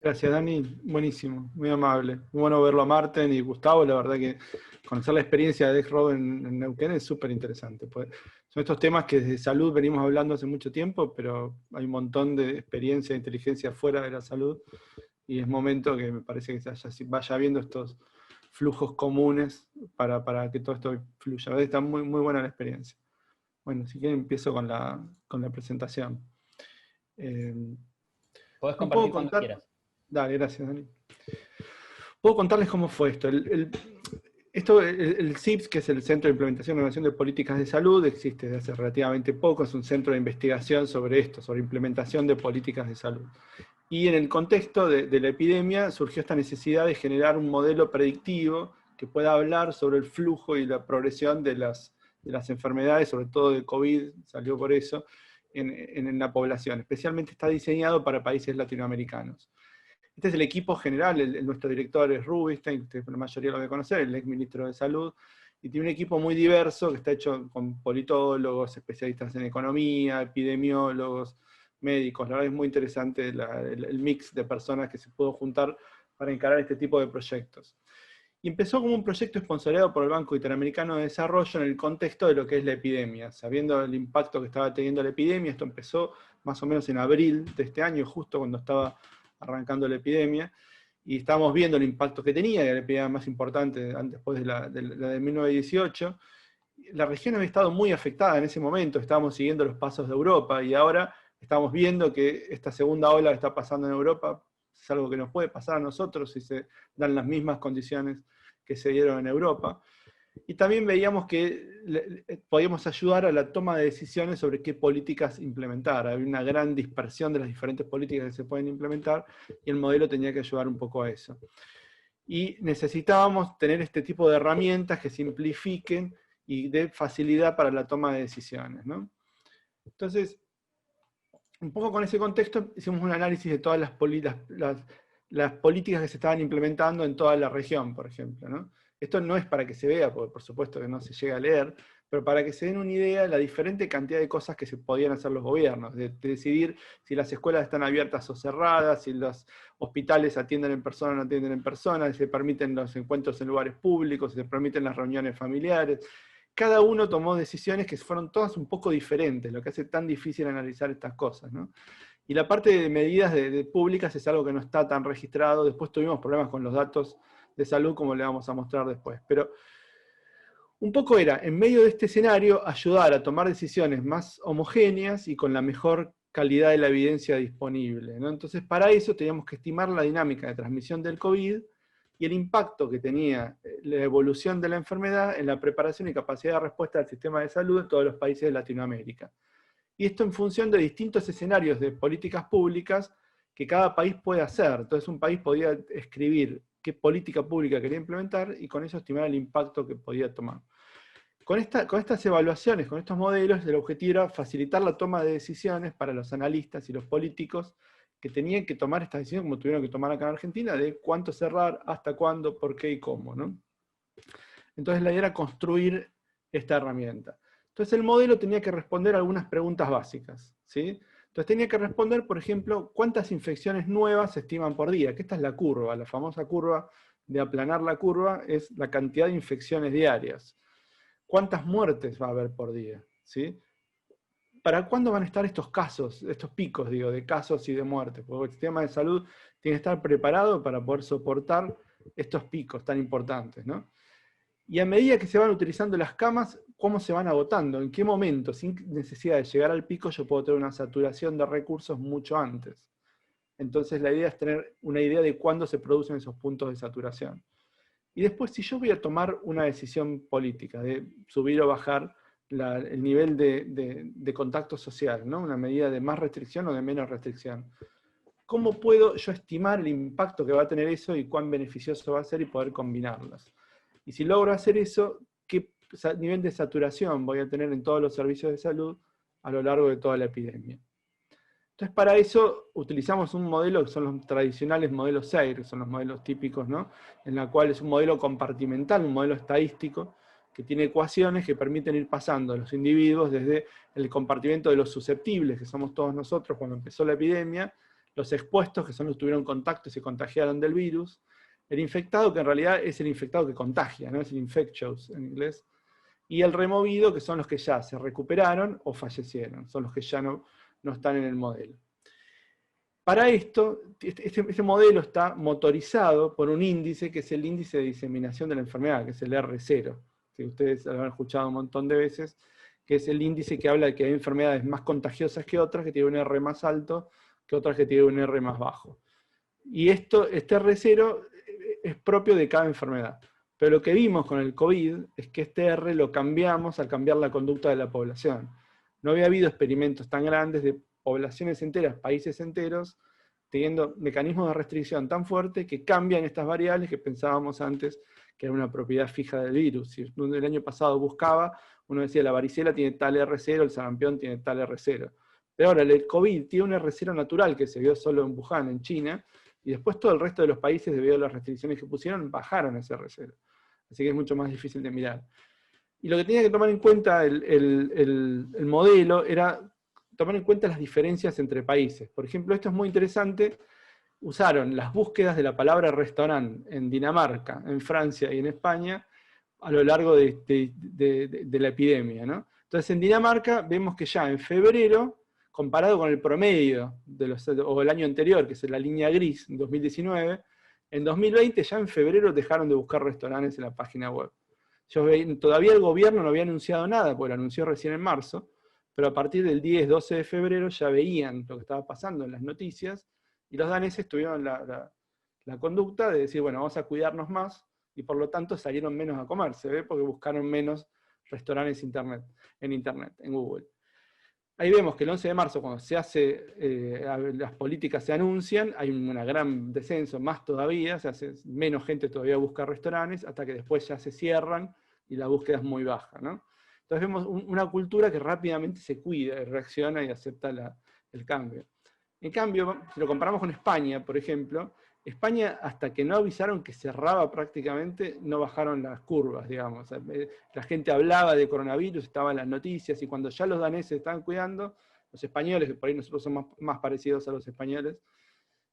Gracias, Dani. Buenísimo, muy amable. Muy bueno verlo a Marten y Gustavo. La verdad que conocer la experiencia de Rob en Neuquén es súper interesante. Pues, son estos temas que desde salud venimos hablando hace mucho tiempo, pero hay un montón de experiencia e inteligencia fuera de la salud y es momento que me parece que vaya viendo estos flujos comunes para que todo esto fluya. A veces está muy, muy buena la experiencia. Bueno, si quieren empiezo con la presentación. Eh, Podés no puedo compartir cuando contar... quieras. Dale, gracias, Dani. Puedo contarles cómo fue esto. El CIPS, que es el Centro de Implementación e Innovación de Políticas de Salud, existe desde hace relativamente poco, es un centro de investigación sobre esto, sobre implementación de políticas de salud. Y en el contexto de la epidemia surgió esta necesidad de generar un modelo predictivo que pueda hablar sobre el flujo y la progresión de las enfermedades, sobre todo de COVID, salió por eso, en la población. Especialmente está diseñado para países latinoamericanos. Este es el equipo general, nuestro director es Rubinstein, que la mayoría lo debe conocer, el ex ministro de Salud, y tiene un equipo muy diverso que está hecho con politólogos, especialistas en economía, epidemiólogos, médicos. La verdad es muy interesante el mix de personas que se pudo juntar para encarar este tipo de proyectos. Y empezó como un proyecto esponsoreado por el Banco Interamericano de Desarrollo en el contexto de lo que es la epidemia. Sabiendo el impacto que estaba teniendo la epidemia, esto empezó más o menos en abril de este año, justo cuando estaba arrancando la epidemia, y estábamos viendo el impacto que tenía, era la epidemia más importante después de la de 1918. La región había estado muy afectada en ese momento, estábamos siguiendo los pasos de Europa, y ahora estamos viendo que esta segunda ola que está pasando en Europa es algo que nos puede pasar a nosotros si se dan las mismas condiciones que se dieron en Europa. Y también veíamos que podíamos ayudar a la toma de decisiones sobre qué políticas implementar. Había una gran dispersión de las diferentes políticas que se pueden implementar y el modelo tenía que ayudar un poco a eso. Y necesitábamos tener este tipo de herramientas que simplifiquen y den facilidad para la toma de decisiones, ¿no? Entonces, un poco con ese contexto hicimos un análisis de todas las políticas que se estaban implementando en toda la región, por ejemplo, ¿no? Esto no es para que se vea, porque por supuesto que no se llega a leer, pero para que se den una idea de la diferente cantidad de cosas que se podían hacer los gobiernos, de decidir si las escuelas están abiertas o cerradas, si los hospitales atienden en persona o no atienden en persona, si se permiten los encuentros en lugares públicos, si se permiten las reuniones familiares. Cada uno tomó decisiones que fueron todas un poco diferentes, lo que hace tan difícil analizar estas cosas, ¿no? Y la parte de medidas de públicas es algo que no está tan registrado. Después tuvimos problemas con los datos de salud, como le vamos a mostrar después. Pero un poco era, en medio de este escenario, ayudar a tomar decisiones más homogéneas y con la mejor calidad de la evidencia disponible, ¿no? Entonces, para eso teníamos que estimar la dinámica de transmisión del COVID y el impacto que tenía la evolución de la enfermedad en la preparación y capacidad de respuesta del sistema de salud en todos los países de Latinoamérica. Y esto en función de distintos escenarios de políticas públicas que cada país puede hacer. Entonces un país podía escribir qué política pública quería implementar y con eso estimar el impacto que podía tomar. Con estas evaluaciones, con estos modelos, el objetivo era facilitar la toma de decisiones para los analistas y los políticos que tenían que tomar esta decisión, como tuvieron que tomar acá en Argentina, de cuánto cerrar, hasta cuándo, por qué y cómo, ¿no? Entonces la idea era construir esta herramienta. Entonces el modelo tenía que responder algunas preguntas básicas, ¿sí? Entonces tenía que responder, por ejemplo, cuántas infecciones nuevas se estiman por día, que esta es la curva, la famosa curva de aplanar la curva, es la cantidad de infecciones diarias. ¿Cuántas muertes va a haber por día? ¿Sí? ¿Para cuándo van a estar estos casos, estos picos, digo, de casos y de muertes? Porque el sistema de salud tiene que estar preparado para poder soportar estos picos tan importantes, ¿no? Y a medida que se van utilizando las camas, ¿cómo se van agotando? ¿En qué momento? Sin necesidad de llegar al pico, yo puedo tener una saturación de recursos mucho antes. Entonces la idea es tener una idea de cuándo se producen esos puntos de saturación. Y después, si yo voy a tomar una decisión política de subir o bajar el nivel de contacto social, ¿no? Una medida de más restricción o de menos restricción, ¿cómo puedo yo estimar el impacto que va a tener eso y cuán beneficioso va a ser y poder combinarlas? Y si logro hacer eso, ¿qué nivel de saturación voy a tener en todos los servicios de salud a lo largo de toda la epidemia? Entonces, para eso utilizamos un modelo que son los tradicionales modelos SEIR, que son los modelos típicos, ¿no? En la cual es un modelo compartimental, un modelo estadístico, que tiene ecuaciones que permiten ir pasando a los individuos desde el compartimento de los susceptibles, que somos todos nosotros cuando empezó la epidemia, los expuestos, que son los que tuvieron contacto y se contagiaron del virus, el infectado, que en realidad es el infectado que contagia, ¿no? Es el infectious en inglés, y el removido, que son los que ya se recuperaron o fallecieron, son los que ya no están en el modelo. Para esto, este modelo está motorizado por un índice que es el índice de diseminación de la enfermedad, que es el R0, que ustedes lo han escuchado un montón de veces, que es el índice que habla de que hay enfermedades más contagiosas que otras, que tienen un R más alto, que otras que tienen un R más bajo. Y este R0 es propio de cada enfermedad. Pero lo que vimos con el COVID es que este R lo cambiamos al cambiar la conducta de la población. No había habido experimentos tan grandes de poblaciones enteras, países enteros, teniendo mecanismos de restricción tan fuertes que cambian estas variables que pensábamos antes que era una propiedad fija del virus. Si uno el año pasado buscaba, uno decía la varicela tiene tal R0, el sarampión tiene tal R0. Pero ahora el COVID tiene un R0 natural que se vio solo en Wuhan, en China, y después todo el resto de los países, debido a las restricciones que pusieron, bajaron ese R0. Así que es mucho más difícil de mirar. Y lo que tenía que tomar en cuenta el modelo era tomar en cuenta las diferencias entre países. Por ejemplo, esto es muy interesante, usaron las búsquedas de la palabra restaurante en Dinamarca, en Francia y en España a lo largo de la epidemia, ¿no? Entonces en Dinamarca vemos que ya en febrero, comparado con el promedio o el año anterior, que es la línea gris, en 2019, en 2020 ya en febrero dejaron de buscar restaurantes en la página web. Todavía el gobierno no había anunciado nada, porque lo anunció recién en marzo, pero a partir del 10-12 de febrero ya veían lo que estaba pasando en las noticias, y los daneses tuvieron la conducta de decir, bueno, vamos a cuidarnos más, y por lo tanto salieron menos a comer, se ve, porque buscaron menos restaurantes en Internet, en Google. Ahí vemos que el 11 de marzo, cuando se hace, las políticas se anuncian, hay un gran descenso, más todavía, se hace menos gente todavía busca restaurantes, hasta que después ya se cierran y la búsqueda es muy baja, ¿no? Entonces vemos una cultura que rápidamente se cuida, reacciona y acepta el cambio. En cambio, si lo comparamos con España, por ejemplo, España, hasta que no avisaron que cerraba prácticamente, no bajaron las curvas, digamos. La gente hablaba de coronavirus, estaba en las noticias, y cuando ya los daneses estaban cuidando, los españoles, que por ahí nosotros somos más parecidos a los españoles,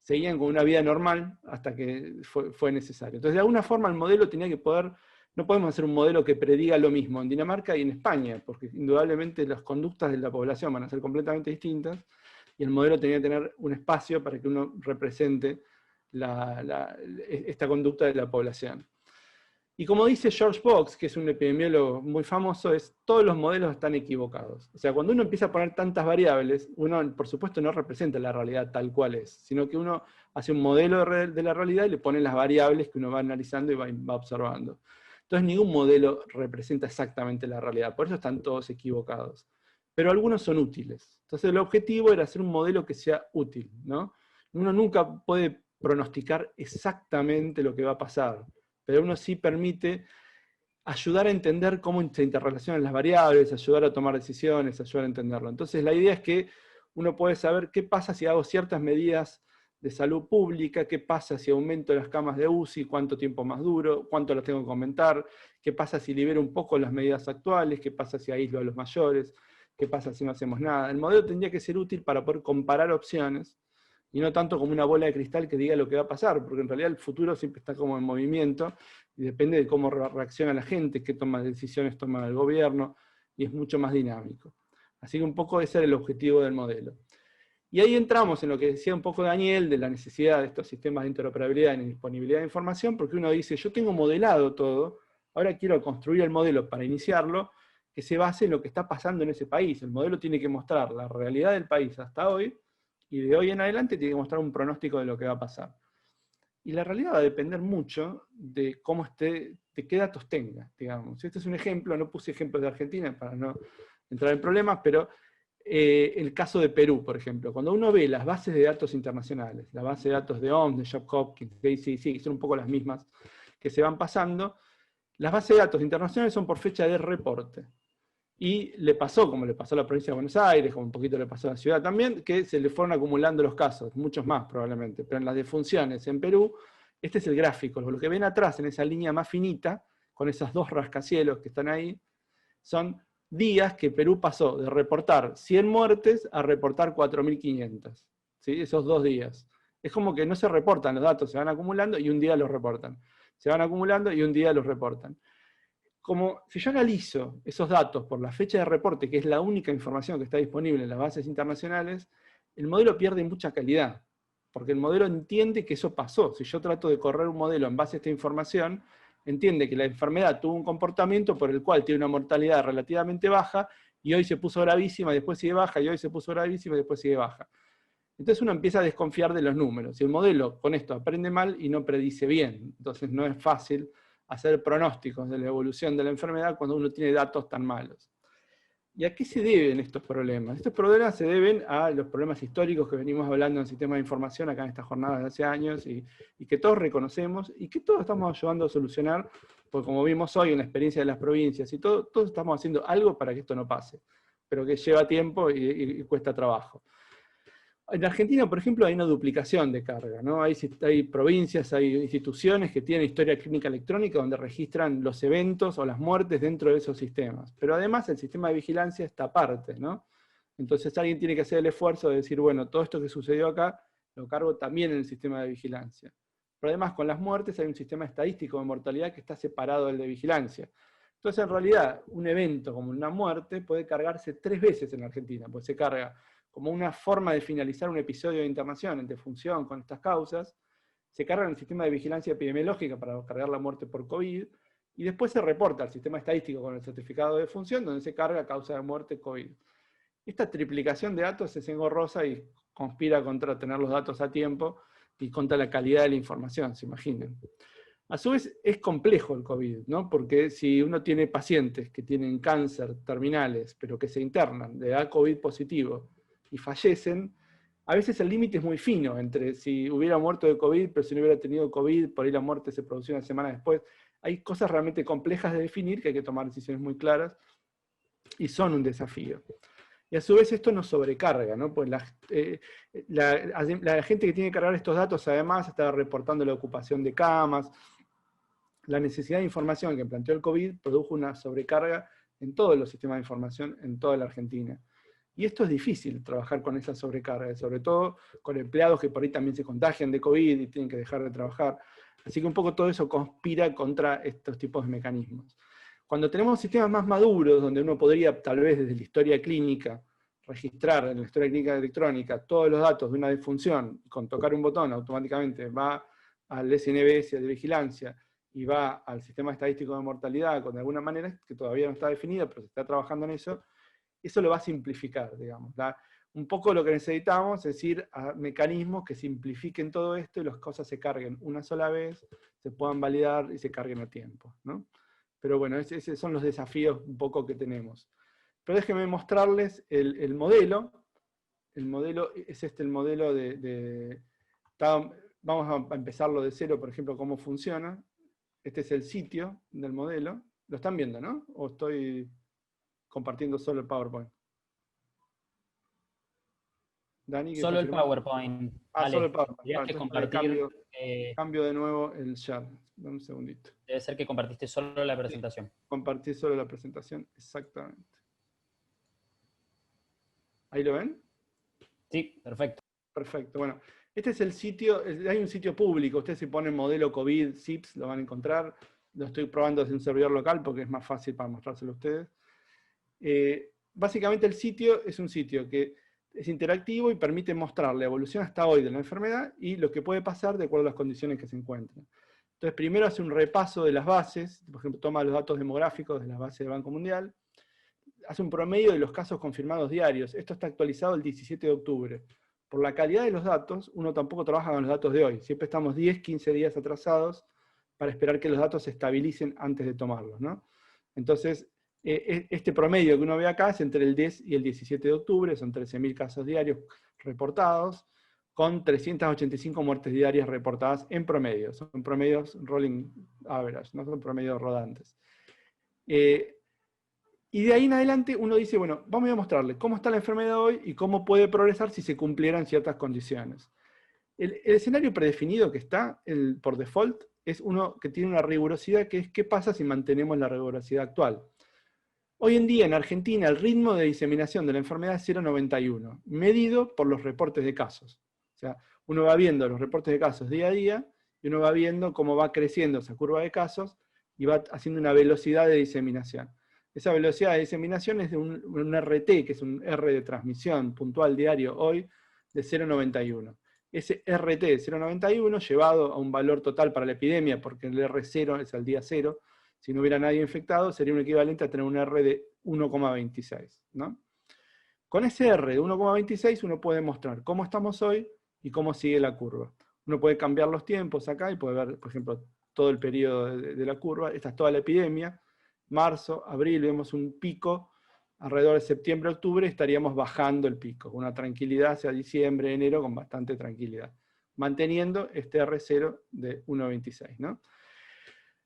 seguían con una vida normal hasta que fue necesario. Entonces, de alguna forma, el modelo tenía que poder, no podemos hacer un modelo que prediga lo mismo en Dinamarca y en España, porque indudablemente las conductas de la población van a ser completamente distintas, y el modelo tenía que tener un espacio para que uno represente esta conducta de la población. Y como dice George Box, que es un epidemiólogo muy famoso, todos los modelos están equivocados. O sea, cuando uno empieza a poner tantas variables, uno por supuesto no representa la realidad tal cual es, sino que uno hace un modelo de la realidad y le pone las variables que uno va analizando y va observando. Entonces ningún modelo representa exactamente la realidad, por eso están todos equivocados. Pero algunos son útiles. Entonces el objetivo era hacer un modelo que sea útil, ¿no? Uno nunca puede pronosticar exactamente lo que va a pasar, pero uno sí permite ayudar a entender cómo se interrelacionan las variables, ayudar a tomar decisiones, ayudar a entenderlo. Entonces la idea es que uno puede saber qué pasa si hago ciertas medidas de salud pública, qué pasa si aumento las camas de UCI, cuánto tiempo más duro, cuánto las tengo que aumentar, qué pasa si libero un poco las medidas actuales, qué pasa si aíslo a los mayores, qué pasa si no hacemos nada. El modelo tendría que ser útil para poder comparar opciones, y no tanto como una bola de cristal que diga lo que va a pasar, porque en realidad el futuro siempre está como en movimiento, y depende de cómo reacciona la gente, qué toma de decisiones toma el gobierno, y es mucho más dinámico. Así que un poco ese era el objetivo del modelo. Y ahí entramos en lo que decía un poco Daniel, de la necesidad de estos sistemas de interoperabilidad y disponibilidad de información, porque uno dice, yo tengo modelado todo, ahora quiero construir el modelo para iniciarlo, que se base en lo que está pasando en ese país. El modelo tiene que mostrar la realidad del país hasta hoy, y de hoy en adelante tiene que mostrar un pronóstico de lo que va a pasar. Y la realidad va a depender mucho de cómo de qué datos tenga, digamos. Este es un ejemplo, no puse ejemplos de Argentina para no entrar en problemas, pero el caso de Perú, por ejemplo. Cuando uno ve las bases de datos internacionales, la base de datos de OMS, de Johns Hopkins, de ACDC, que son un poco las mismas que se van pasando, las bases de datos internacionales son por fecha de reporte. Y le pasó, como le pasó a la provincia de Buenos Aires, como un poquito le pasó a la ciudad también, que se le fueron acumulando los casos, muchos más probablemente, pero en las defunciones en Perú, este es el gráfico, lo que ven atrás en esa línea más finita, con esos dos rascacielos que están ahí, son días que Perú pasó de reportar 100 muertes a reportar 4.500. ¿sí? Esos 2 días. Es como que no se reportan los datos, se van acumulando y un día los reportan. Se van acumulando y un día los reportan. Como si yo analizo esos datos por la fecha de reporte, que es la única información que está disponible en las bases internacionales, el modelo pierde mucha calidad, porque el modelo entiende que eso pasó. Si yo trato de correr un modelo en base a esta información, entiende que la enfermedad tuvo un comportamiento por el cual tiene una mortalidad relativamente baja, y hoy se puso gravísima, después sigue baja, y hoy se puso gravísima, y después sigue baja. Entonces uno empieza a desconfiar de los números, y el modelo con esto aprende mal y no predice bien. Entonces no es fácil hacer pronósticos de la evolución de la enfermedad cuando uno tiene datos tan malos. ¿Y a qué se deben estos problemas? Estos problemas se deben a los problemas históricos que venimos hablando en el sistema de información acá en estas jornadas de hace años y que todos reconocemos y que todos estamos ayudando a solucionar, porque como vimos hoy en la experiencia de las provincias y todos estamos haciendo algo para que esto no pase, pero que lleva tiempo y cuesta trabajo. En Argentina, por ejemplo, hay una duplicación de carga, ¿no? Hay provincias, hay instituciones que tienen historia clínica electrónica donde registran los eventos o las muertes dentro de esos sistemas. Pero además el sistema de vigilancia está aparte, ¿no? Entonces alguien tiene que hacer el esfuerzo de decir, bueno, todo esto que sucedió acá lo cargo también en el sistema de vigilancia. Pero además con las muertes hay un sistema estadístico de mortalidad que está separado del de vigilancia. Entonces en realidad un evento como una muerte puede cargarse 3 veces en Argentina, pues se carga como una forma de finalizar un episodio de internación en defunción con estas causas, se carga en el sistema de vigilancia epidemiológica para cargar la muerte por COVID, y después se reporta al sistema estadístico con el certificado de defunción, donde se carga causa de muerte COVID. Esta triplicación de datos es engorrosa y conspira contra tener los datos a tiempo y contra la calidad de la información, se imaginan. A su vez es complejo el COVID, ¿no? Porque si uno tiene pacientes que tienen cáncer terminales, pero que se internan, le da COVID positivo, y fallecen, a veces el límite es muy fino entre si hubiera muerto de COVID, pero si no hubiera tenido COVID, por ahí la muerte se produció una semana después. Hay cosas realmente complejas de definir, que hay que tomar decisiones muy claras, y son un desafío. Y a su vez esto nos sobrecarga, ¿no? Pues la gente que tiene que cargar estos datos además está reportando la ocupación de camas. La necesidad de información que planteó el COVID produjo una sobrecarga en todos los sistemas de información en toda la Argentina. Y esto es difícil, trabajar con esa sobrecarga, sobre todo con empleados que por ahí también se contagian de COVID y tienen que dejar de trabajar. Así que un poco todo eso conspira contra estos tipos de mecanismos. Cuando tenemos sistemas más maduros, donde uno podría, tal vez desde la historia clínica, registrar en la historia clínica electrónica todos los datos de una defunción, y con tocar un botón automáticamente va al SNBS de vigilancia, y va al sistema estadístico de mortalidad, con alguna manera que todavía no está definida, pero se está trabajando en eso, eso lo va a simplificar, digamos. Un poco lo que necesitamos es ir a mecanismos que simplifiquen todo esto y las cosas se carguen una sola vez, se puedan validar y se carguen a tiempo, ¿no? Pero bueno, esos son los desafíos un poco que tenemos. Pero déjenme mostrarles el modelo. El modelo es el modelo vamos a empezarlo de cero, por ejemplo, cómo funciona. Este es el sitio del modelo. Lo están viendo, ¿no? ¿O estoy compartiendo solo el PowerPoint? Dani, solo el PowerPoint. Solo el PowerPoint. Tendrías que compartir. Cambio de nuevo el share. Dame un segundito. Debe ser que compartiste solo la presentación. Sí, compartí solo la presentación, exactamente. ¿Ahí lo ven? Sí, perfecto. Perfecto. Bueno, este es el sitio, hay un sitio público. Ustedes si ponen modelo COVID, SIPS, lo van a encontrar. Lo estoy probando desde un servidor local porque es más fácil para mostrárselo a ustedes. Básicamente el sitio es un sitio que es interactivo y permite mostrar la evolución hasta hoy de la enfermedad y lo que puede pasar de acuerdo a las condiciones que se encuentran. Entonces primero hace un repaso de las bases, por ejemplo toma los datos demográficos de las bases del Banco Mundial, hace un promedio de los casos confirmados diarios. Esto está actualizado el 17 de octubre. Por la calidad de los datos, uno tampoco trabaja con los datos de hoy. Siempre estamos 10, 15 días atrasados para esperar que los datos se estabilicen antes de tomarlos, ¿no? Entonces, este promedio que uno ve acá es entre el 10 y el 17 de octubre, son 13.000 casos diarios reportados, con 385 muertes diarias reportadas en promedio. Son promedios rolling average, no son promedios rodantes. Y de ahí en adelante uno dice, bueno, vamos a mostrarle cómo está la enfermedad hoy y cómo puede progresar si se cumplieran ciertas condiciones. El escenario predefinido que está, por default, es uno que tiene una rigurosidad que es qué pasa si mantenemos la rigurosidad actual. Hoy en día en Argentina el ritmo de diseminación de la enfermedad es 0,91, medido por los reportes de casos. O sea, uno va viendo los reportes de casos día a día, y uno va viendo cómo va creciendo esa curva de casos, y va haciendo una velocidad de diseminación. Esa velocidad de diseminación es de un RT, que es un R de transmisión puntual diario hoy, de 0,91. Ese RT de 0,91 llevado a un valor total para la epidemia, porque el R0 es al día 0, si no hubiera nadie infectado, sería un equivalente a tener un R de 1,26, ¿no? Con ese R de 1,26 uno puede mostrar cómo estamos hoy y cómo sigue la curva. Uno puede cambiar los tiempos acá y puede ver, por ejemplo, todo el periodo de la curva. Esta es toda la epidemia. Marzo, abril, vemos un pico. Alrededor de septiembre, octubre estaríamos bajando el pico. Una tranquilidad hacia diciembre, enero, con bastante tranquilidad. Manteniendo este R0 de 1,26, ¿no?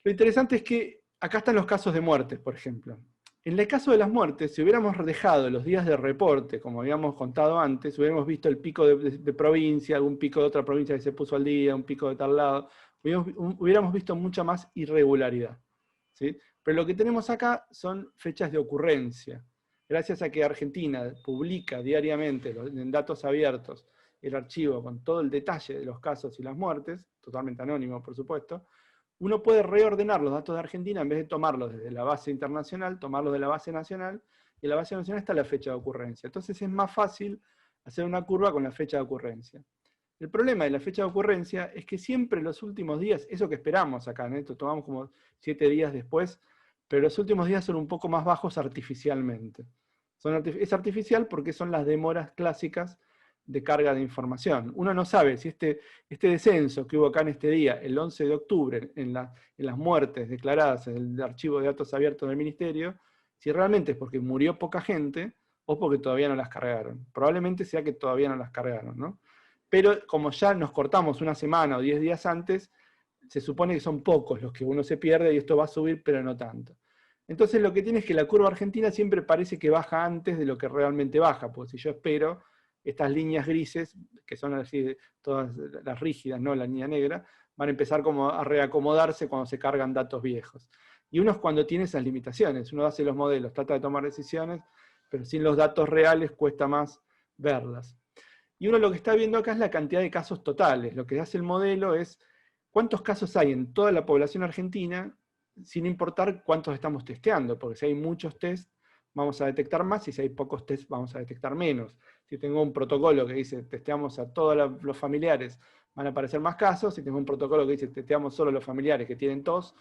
Lo interesante es que acá están los casos de muerte, por ejemplo. En el caso de las muertes, si hubiéramos dejado los días de reporte, como habíamos contado antes, hubiéramos visto el pico de provincia, algún pico de otra provincia que se puso al día, un pico de tal lado, hubiéramos visto mucha más irregularidad, ¿sí? Pero lo que tenemos acá son fechas de ocurrencia. Gracias a que Argentina publica diariamente en datos abiertos el archivo con todo el detalle de los casos y las muertes, totalmente anónimo, por supuesto, uno puede reordenar los datos de Argentina en vez de tomarlos desde la base internacional, tomarlos de la base nacional, y en la base nacional está la fecha de ocurrencia. Entonces es más fácil hacer una curva con la fecha de ocurrencia. El problema de la fecha de ocurrencia es que siempre los últimos días, eso que esperamos acá, ¿no? Esto tomamos como 7 días después, pero los últimos días son un poco más bajos artificialmente. Es artificial porque son las demoras clásicas de carga de información. Uno no sabe si este descenso que hubo acá en este día, el 11 de octubre, en las muertes declaradas en el archivo de datos abiertos del Ministerio, si realmente es porque murió poca gente o porque todavía no las cargaron. Probablemente sea que todavía no las cargaron, ¿no? Pero como ya nos cortamos una semana o 10 días antes, se supone que son pocos los que uno se pierde y esto va a subir, pero no tanto. Entonces lo que tiene es que la curva argentina siempre parece que baja antes de lo que realmente baja, porque si yo espero estas líneas grises, que son así todas las rígidas, ¿no? La línea negra, van a empezar como a reacomodarse cuando se cargan datos viejos. Y uno es cuando tiene esas limitaciones, uno hace los modelos, trata de tomar decisiones, pero sin los datos reales cuesta más verlas. Y uno lo que está viendo acá es la cantidad de casos totales. Lo que hace el modelo es cuántos casos hay en toda la población argentina, sin importar cuántos estamos testeando, porque si hay muchos test, vamos a detectar más, y si hay pocos test, vamos a detectar menos. Si tengo un protocolo que dice testeamos a todos los familiares, van a aparecer más casos. Si tengo un protocolo que dice testeamos solo a los familiares que tienen tos,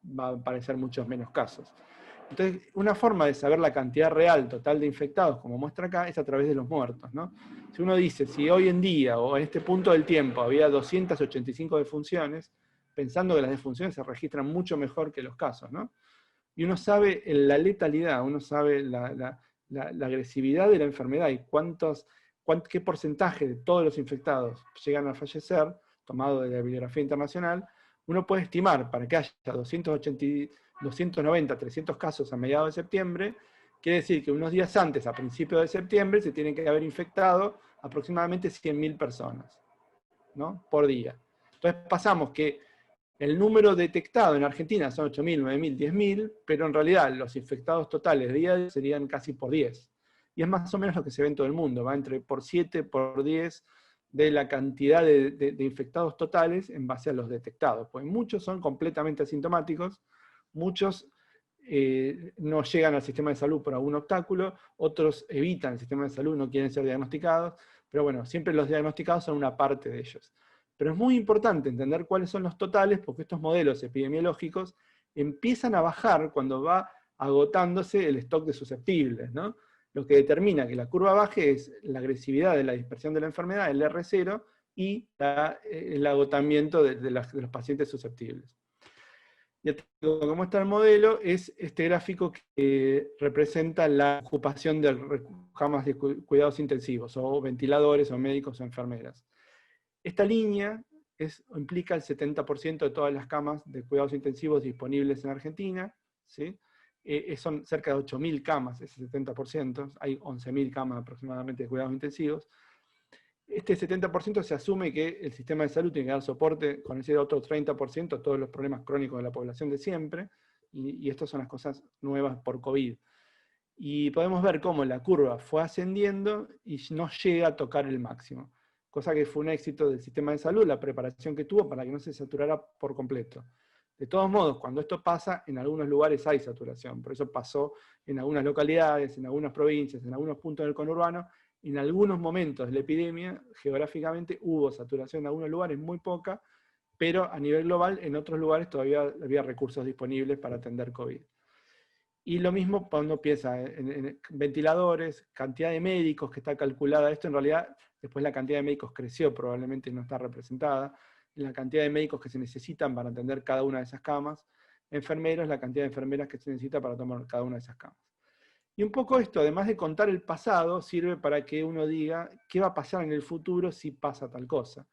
va a aparecer muchos menos casos. Entonces, una forma de saber la cantidad real total de infectados, como muestra acá, es a través de los muertos, ¿no? Si uno dice, si hoy en día, o en este punto del tiempo, había 285 defunciones, pensando que las defunciones se registran mucho mejor que los casos, ¿no? Y uno sabe la letalidad, uno sabe la agresividad de la enfermedad y qué porcentaje de todos los infectados llegan a fallecer, tomado de la bibliografía internacional. Uno puede estimar, para que haya 290, 300 casos a mediados de septiembre, quiere decir que unos días antes, a principios de septiembre, se tienen que haber infectado aproximadamente 100.000 personas, ¿no? Por día. Entonces pasamos que el número detectado en Argentina son 8.000, 9.000, 10.000, pero en realidad los infectados totales día a día serían casi por 10. Y es más o menos lo que se ve en todo el mundo, va entre por 7, por 10 de la cantidad de infectados totales en base a los detectados. Pues muchos son completamente asintomáticos, muchos no llegan al sistema de salud por algún obstáculo, otros evitan el sistema de salud, no quieren ser diagnosticados, pero bueno, siempre los diagnosticados son una parte de ellos. Pero es muy importante entender cuáles son los totales, porque estos modelos epidemiológicos empiezan a bajar cuando va agotándose el stock de susceptibles, ¿no? Lo que determina que la curva baje es la agresividad de la dispersión de la enfermedad, el R0, y el agotamiento de los pacientes susceptibles. Y como muestra el modelo, es este gráfico que representa la ocupación de camas de cuidados intensivos, o ventiladores, o médicos, o enfermeras. Esta línea implica el 70% de todas las camas de cuidados intensivos disponibles en Argentina, ¿sí? Son cerca de 8.000 camas, ese 70%, hay 11.000 camas aproximadamente de cuidados intensivos. Este 70% se asume que el sistema de salud tiene que dar soporte con ese otro 30% a todos los problemas crónicos de la población de siempre, y estas son las cosas nuevas por COVID. Y podemos ver cómo la curva fue ascendiendo y no llega a tocar el máximo. cosa que fue un éxito del sistema de salud, la preparación que tuvo para que no se saturara por completo. De todos modos, cuando esto pasa, en algunos lugares hay saturación, por eso pasó en algunas localidades, en algunas provincias, en algunos puntos del conurbano, en algunos momentos de la epidemia, geográficamente hubo saturación en algunos lugares, muy poca, pero a nivel global, en otros lugares todavía había recursos disponibles para atender COVID. Y lo mismo cuando piensa en ventiladores, cantidad de médicos que está calculada. Esto en realidad, después la cantidad de médicos creció, probablemente no está representada. La cantidad de médicos que se necesitan para atender cada una de esas camas. Enfermeros, la cantidad de enfermeras que se necesita para tomar cada una de esas camas. Y un poco esto, además de contar el pasado, sirve para que uno diga qué va a pasar en el futuro si pasa tal cosa.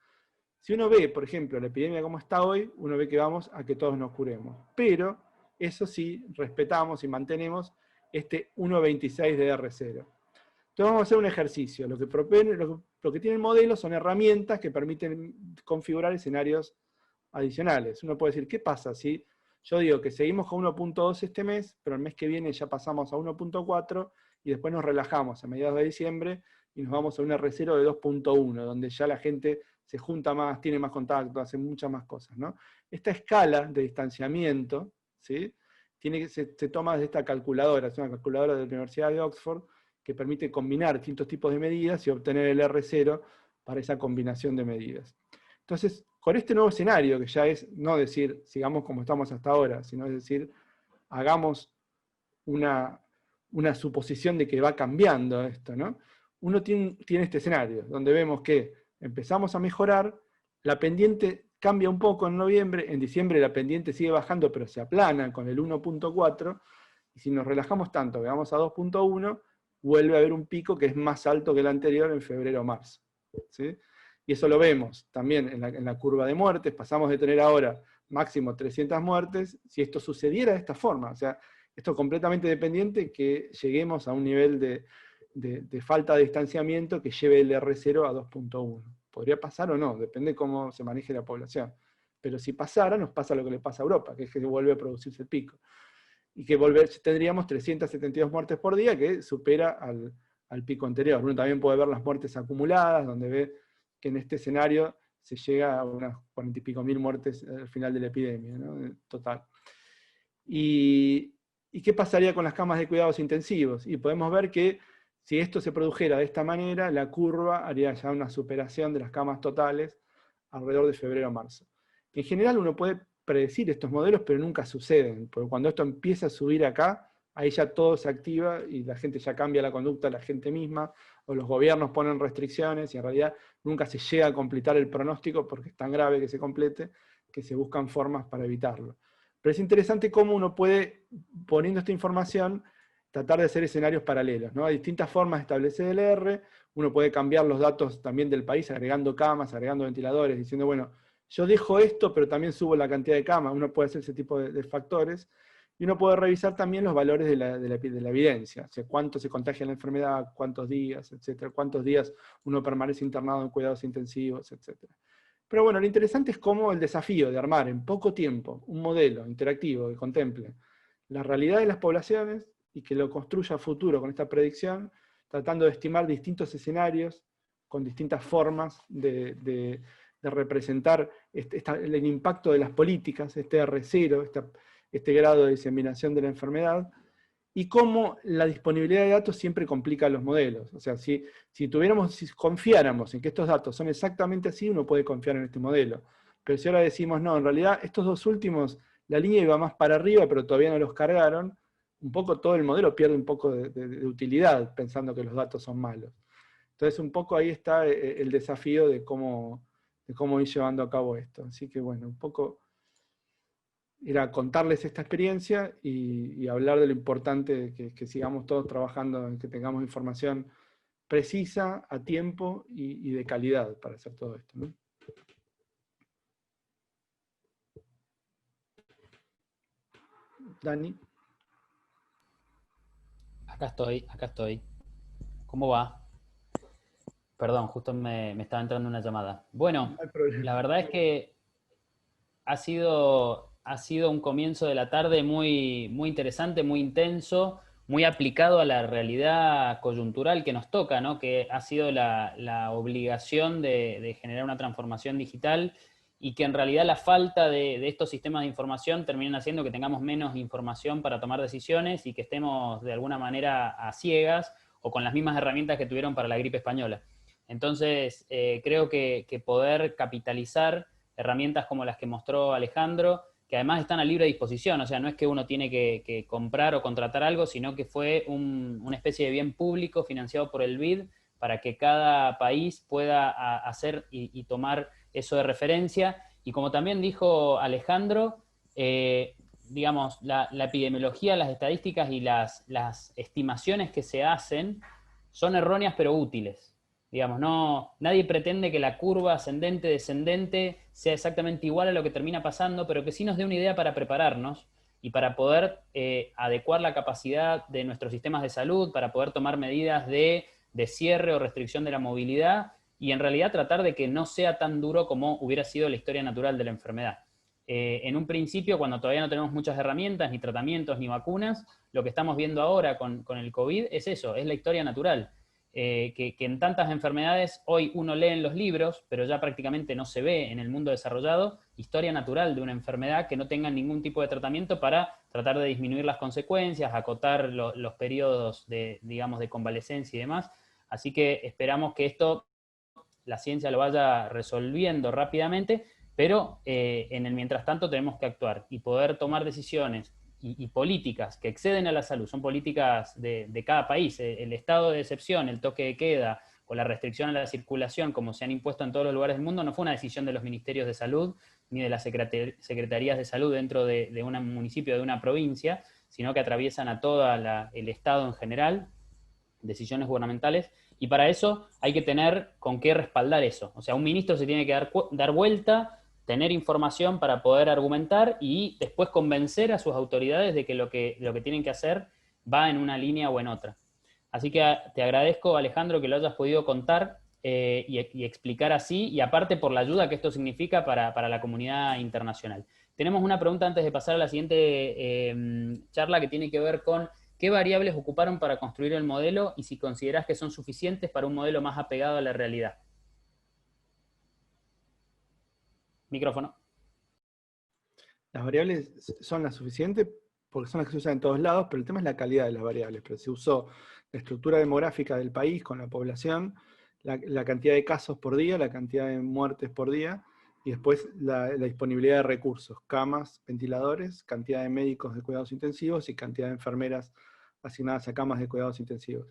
Si uno ve, por ejemplo, la epidemia como está hoy, uno ve que vamos a que todos nos curemos. Pero, eso sí, respetamos y mantenemos este 1.26 de R0. Entonces vamos a hacer un ejercicio. Lo que tiene el modelo son herramientas que permiten configurar escenarios adicionales. Uno puede decir, ¿qué pasa si yo digo que seguimos con 1.2 este mes, pero el mes que viene ya pasamos a 1.4 y después nos relajamos a mediados de diciembre y nos vamos a un R0 de 2.1, donde ya la gente se junta más, tiene más contacto, hace muchas más cosas, ¿no? Esta escala de distanciamiento, ¿sí? Se toma de esta calculadora, es una calculadora de la Universidad de Oxford, que permite combinar distintos tipos de medidas y obtener el R0 para esa combinación de medidas. Entonces, con este nuevo escenario, que ya es no decir, sigamos como estamos hasta ahora, sino es decir, hagamos una suposición de que va cambiando esto, ¿no? Uno tiene este escenario, donde vemos que empezamos a mejorar, la pendiente cambia un poco en noviembre, en diciembre la pendiente sigue bajando, pero se aplana con el 1.4, y si nos relajamos tanto que vamos a 2.1, vuelve a haber un pico que es más alto que el anterior en febrero o marzo, ¿sí? Y eso lo vemos también en la curva de muertes, pasamos de tener ahora máximo 300 muertes, si esto sucediera de esta forma, o sea, esto es completamente dependiente que lleguemos a un nivel de falta de distanciamiento que lleve el R0 a 2.1. Podría pasar o no, depende cómo se maneje la población. Pero si pasara, nos pasa lo que le pasa a Europa, que es que vuelve a producirse el pico. Y que tendríamos 372 muertes por día, que supera al pico anterior. Uno también puede ver las muertes acumuladas, donde ve que en este escenario se llega a unas 40 y pico mil muertes al final de la epidemia, ¿no? Total. ¿Y qué pasaría con las camas de cuidados intensivos? Y podemos ver que si esto se produjera de esta manera, la curva haría ya una superación de las camas totales alrededor de febrero o marzo. En general uno puede predecir estos modelos, pero nunca suceden, porque cuando esto empieza a subir acá, ahí ya todo se activa y la gente ya cambia la conducta de la gente misma, o los gobiernos ponen restricciones, y en realidad nunca se llega a completar el pronóstico, porque es tan grave que se complete, que se buscan formas para evitarlo. Pero es interesante cómo uno puede, poniendo esta información, tratar de hacer escenarios paralelos, ¿no? Hay distintas formas de establecer el R, uno puede cambiar los datos también del país, agregando camas, agregando ventiladores, diciendo, bueno, yo dejo esto, pero también subo la cantidad de camas, uno puede hacer ese tipo de factores, y uno puede revisar también los valores de la evidencia, o sea, cuánto se contagia la enfermedad, cuántos días, etcétera, cuántos días uno permanece internado en cuidados intensivos, etcétera. Pero bueno, lo interesante es cómo el desafío de armar en poco tiempo un modelo interactivo que contemple la realidad de las poblaciones y que lo construya a futuro con esta predicción, tratando de estimar distintos escenarios con distintas formas de representar el impacto de las políticas, este R0, este grado de diseminación de la enfermedad, y cómo la disponibilidad de datos siempre complica los modelos. O sea, si confiáramos en que estos datos son exactamente así, uno puede confiar en este modelo. Pero si ahora decimos, no, en realidad estos dos últimos, la línea iba más para arriba, pero todavía no los cargaron, un poco todo el modelo pierde un poco de utilidad, pensando que los datos son malos. Entonces un poco ahí está el desafío de cómo ir llevando a cabo esto. Así que bueno, un poco era contarles esta experiencia y hablar de lo importante que sigamos todos trabajando en que tengamos información precisa, a tiempo y de calidad para hacer todo esto, ¿no? Dani. Acá estoy. ¿Cómo va? Perdón, justo me estaba entrando una llamada. Bueno, No hay problema. la verdad es que ha sido un comienzo de la tarde muy, muy interesante, muy intenso, muy aplicado a la realidad coyuntural que nos toca, ¿no? Que ha sido la obligación de generar una transformación digital y que en realidad la falta de estos sistemas de información terminan haciendo que tengamos menos información para tomar decisiones y que estemos de alguna manera a ciegas o con las mismas herramientas que tuvieron para la gripe española. Entonces, creo que poder capitalizar herramientas como las que mostró Alejandro, que además están a libre disposición, o sea, no es que uno tiene que comprar o contratar algo, sino que fue una especie de bien público financiado por el BID para que cada país pueda hacer y tomar eso de referencia. Y como también dijo Alejandro, digamos, la epidemiología, las estadísticas y las estimaciones que se hacen son erróneas pero útiles. Digamos, no, nadie pretende que la curva ascendente-descendente sea exactamente igual a lo que termina pasando, pero que sí nos dé una idea para prepararnos y para poder adecuar la capacidad de nuestros sistemas de salud, para poder tomar medidas de cierre o restricción de la movilidad y en realidad tratar de que no sea tan duro como hubiera sido la historia natural de la enfermedad. En un principio, cuando todavía no tenemos muchas herramientas, ni tratamientos, ni vacunas, lo que estamos viendo ahora con el COVID es eso, es la historia natural. Que en tantas enfermedades hoy uno lee en los libros, pero ya prácticamente no se ve en el mundo desarrollado, historia natural de una enfermedad que no tenga ningún tipo de tratamiento para tratar de disminuir las consecuencias, acotar los periodos de, digamos, de convalecencia y demás. Así que esperamos que esto la ciencia lo vaya resolviendo rápidamente, pero en el mientras tanto tenemos que actuar y poder tomar decisiones y políticas que exceden a la salud, son políticas de cada país, el estado de excepción, el toque de queda o la restricción a la circulación, como se han impuesto en todos los lugares del mundo, no fue una decisión de los ministerios de salud ni de las secretarías de salud dentro de un municipio, de una provincia, sino que atraviesan a todo el estado en general, decisiones gubernamentales, y para eso hay que tener con qué respaldar eso. O sea, un ministro se tiene que dar vuelta, tener información para poder argumentar y después convencer a sus autoridades de que lo que tienen que hacer va en una línea o en otra. Así que te agradezco, Alejandro, que lo hayas podido contar y explicar así, y aparte por la ayuda que esto significa para la comunidad internacional. Tenemos una pregunta antes de pasar a la siguiente charla que tiene que ver con ¿qué variables ocuparon para construir el modelo y si considerás que son suficientes para un modelo más apegado a la realidad? Micrófono. Las variables son las suficientes porque son las que se usan en todos lados, pero el tema es la calidad de las variables. Pero se usó la estructura demográfica del país con la población, la cantidad de casos por día, la cantidad de muertes por día, y después la disponibilidad de recursos, camas, ventiladores, cantidad de médicos de cuidados intensivos y cantidad de enfermeras asignadas a camas de cuidados intensivos.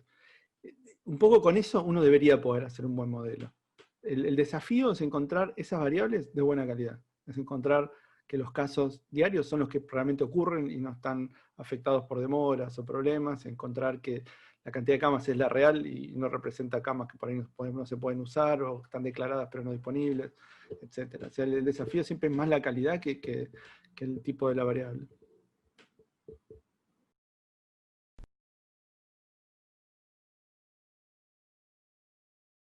Un poco con eso uno debería poder hacer un buen modelo. El desafío es encontrar esas variables de buena calidad, es encontrar que los casos diarios son los que realmente ocurren y no están afectados por demoras o problemas, encontrar que la cantidad de camas es la real y no representa camas que por ahí no se pueden usar o están declaradas pero no disponibles, etc. O sea, el desafío siempre es más la calidad que el tipo de la variable.